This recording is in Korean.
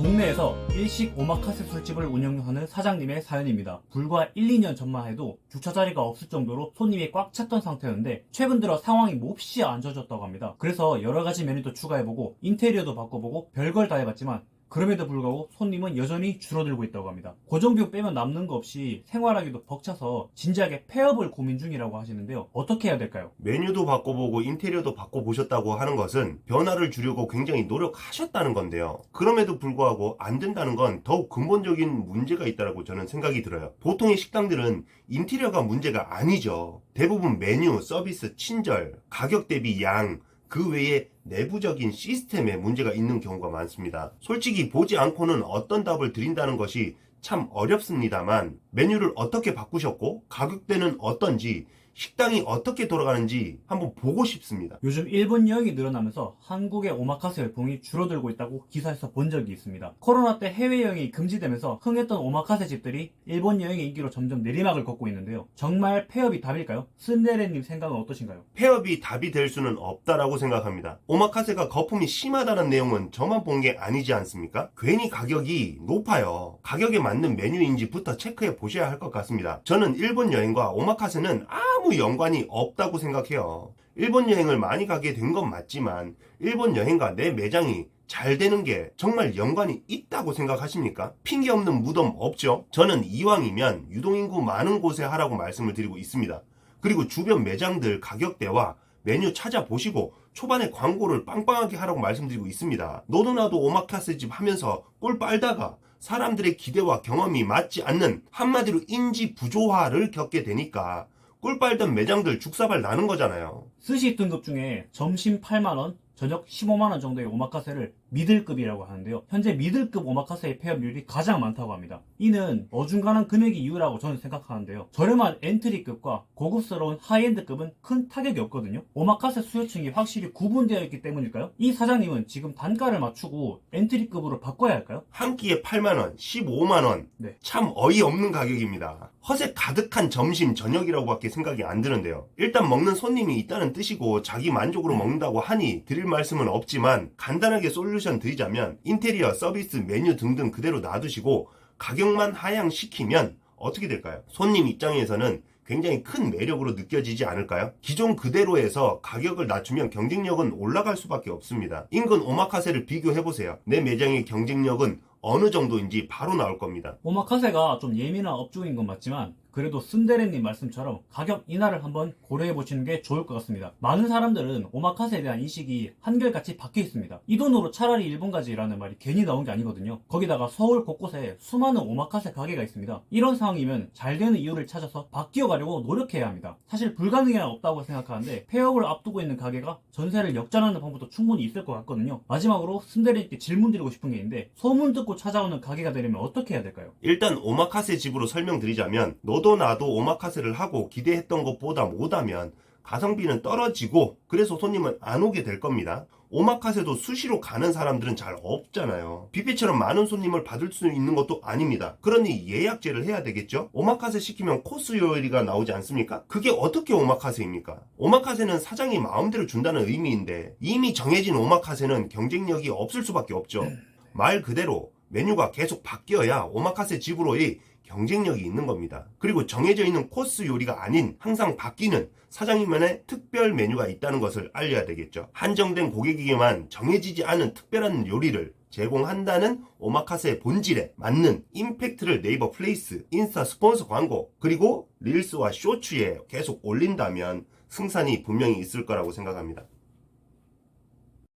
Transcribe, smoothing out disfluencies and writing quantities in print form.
동네에서 일식 오마카세 술집을 운영하는 사장님의 사연입니다. 불과 1, 2년 전만 해도 주차 자리가 없을 정도로 손님이 꽉 찼던 상태였는데 최근 들어 상황이 몹시 안 좋아졌다고 합니다. 그래서 여러 가지 메뉴도 추가해보고 인테리어도 바꿔보고 별걸 다 해봤지만 그럼에도 불구하고 손님은 여전히 줄어들고 있다고 합니다. 고정비용 빼면 남는 거 없이 생활하기도 벅차서 진지하게 폐업을 고민 중이라고 하시는데요. 어떻게 해야 될까요? 메뉴도 바꿔보고 인테리어도 바꿔보셨다고 하는 것은 변화를 주려고 굉장히 노력하셨다는 건데요. 그럼에도 불구하고 안 된다는 건 더욱 근본적인 문제가 있다고 저는 생각이 들어요. 보통의 식당들은 인테리어가 문제가 아니죠. 대부분 메뉴, 서비스, 친절, 가격 대비 양, 그 외에 내부적인 시스템에 문제가 있는 경우가 많습니다. 솔직히 보지 않고는 어떤 답을 드린다는 것이 참 어렵습니다만 메뉴를 어떻게 바꾸셨고 가격대는 어떤지 식당이 어떻게 돌아가는지 한번 보고 싶습니다. 요즘 일본 여행이 늘어나면서 한국의 오마카세 열풍이 줄어들고 있다고 기사에서 본 적이 있습니다. 코로나 때 해외여행이 금지되면서 흥했던 오마카세 집들이 일본 여행의 인기로 점점 내리막을 걷고 있는데요. 정말 폐업이 답일까요? 쓴데레님 생각은 어떠신가요? 폐업이 답이 될 수는 없다라고 생각합니다. 오마카세가 거품이 심하다는 내용은 저만 본 게 아니지 않습니까? 괜히 가격이 높아요. 가격에 맞는 메뉴인지부터 체크해 보셔야 할 것 같습니다. 저는 일본 여행과 오마카세는 아무 연관이 없다고 생각해요. 일본 여행을 많이 가게 된 건 맞지만 일본 여행과 내 매장이 잘 되는 게 정말 연관이 있다고 생각하십니까? 핑계 없는 무덤 없죠? 저는 이왕이면 유동인구 많은 곳에 하라고 말씀을 드리고 있습니다. 그리고 주변 매장들 가격대와 메뉴 찾아보시고 초반에 광고를 빵빵하게 하라고 말씀드리고 있습니다. 너도나도 오마카세 집 하면서 꿀 빨다가 사람들의 기대와 경험이 맞지 않는 한마디로 인지 부조화를 겪게 되니까 꿀 빨던 매장들 죽사발 나는 거잖아요. 스시 등급 중에 점심 8만원, 저녁 15만원 정도의 오마카세를 미들급이라고 하는데요. 현재 미들급 오마카세의 폐업률이 가장 많다고 합니다. 이는 어중간한 금액이 이유라고 저는 생각하는데요. 저렴한 엔트리급과 고급스러운 하이엔드급은 큰 타격이 없거든요. 오마카세 수요층이 확실히 구분되어 있기 때문일까요? 이 사장님은 지금 단가를 맞추고 엔트리급으로 바꿔야 할까요? 한 끼에 8만원, 15만원. 네. 참 어이없는 가격입니다. 허세 가득한 점심, 저녁이라고밖에 생각이 안 드는데요. 일단 먹는 손님이 있다는 뜻이고 자기 만족으로 먹는다고 하니 드릴 말씀은 없지만 간단하게 솔루션 드리자면 인테리어, 서비스, 메뉴 등등 그대로 놔두시고 가격만 하향시키면 어떻게 될까요? 손님 입장에서는 굉장히 큰 매력으로 느껴지지 않을까요? 기존 그대로에서 가격을 낮추면 경쟁력은 올라갈 수밖에 없습니다. 인근 오마카세를 비교해보세요. 내 매장의 경쟁력은 어느 정도인지 바로 나올 겁니다. 오마카세가 좀 예민한 업종인 건 맞지만 그래도 쓴데레님 말씀처럼 가격 인하를 한번 고려해보시는 게 좋을 것 같습니다. 많은 사람들은 오마카세에 대한 인식이 한결같이 박혀 있습니다. 이 돈으로 차라리 일본 가지라는 말이 괜히 나온 게 아니거든요. 거기다가 서울 곳곳에 수많은 오마카세 가게가 있습니다. 이런 상황이면 잘 되는 이유를 찾아서 바뀌어가려고 노력해야 합니다. 사실 불가능이 없다고 생각하는데 폐업을 앞두고 있는 가게가 전세를 역전하는 방법도 충분히 있을 것 같거든요. 마지막으로 쓴데레님께 질문 드리고 싶은 게 있는데 소문 듣고 찾아오는 가게가 되려면 어떻게 해야 될까요? 일단 오마카세 집으로 설명드리자면 너도 나도 오마카세를 하고 기대했던 것보다 못하면 가성비는 떨어지고 그래서 손님은 안 오게 될 겁니다. 오마카세도 수시로 가는 사람들은 잘 없잖아요. 뷔페처럼 많은 손님을 받을 수 있는 것도 아닙니다. 그러니 예약제를 해야 되겠죠? 오마카세 시키면 코스 요리가 나오지 않습니까? 그게 어떻게 오마카세입니까? 오마카세는 사장이 마음대로 준다는 의미인데 이미 정해진 오마카세는 경쟁력이 없을 수밖에 없죠. 말 그대로 메뉴가 계속 바뀌어야 오마카세 집으로의 경쟁력이 있는 겁니다. 그리고 정해져 있는 코스 요리가 아닌 항상 바뀌는 사장님만의 특별 메뉴가 있다는 것을 알려야 되겠죠. 한정된 고객에게만 정해지지 않은 특별한 요리를 제공한다는 오마카세의 본질에 맞는 임팩트를 네이버 플레이스, 인스타 스폰서 광고, 그리고 릴스와 쇼츠에 계속 올린다면 승산이 분명히 있을 거라고 생각합니다.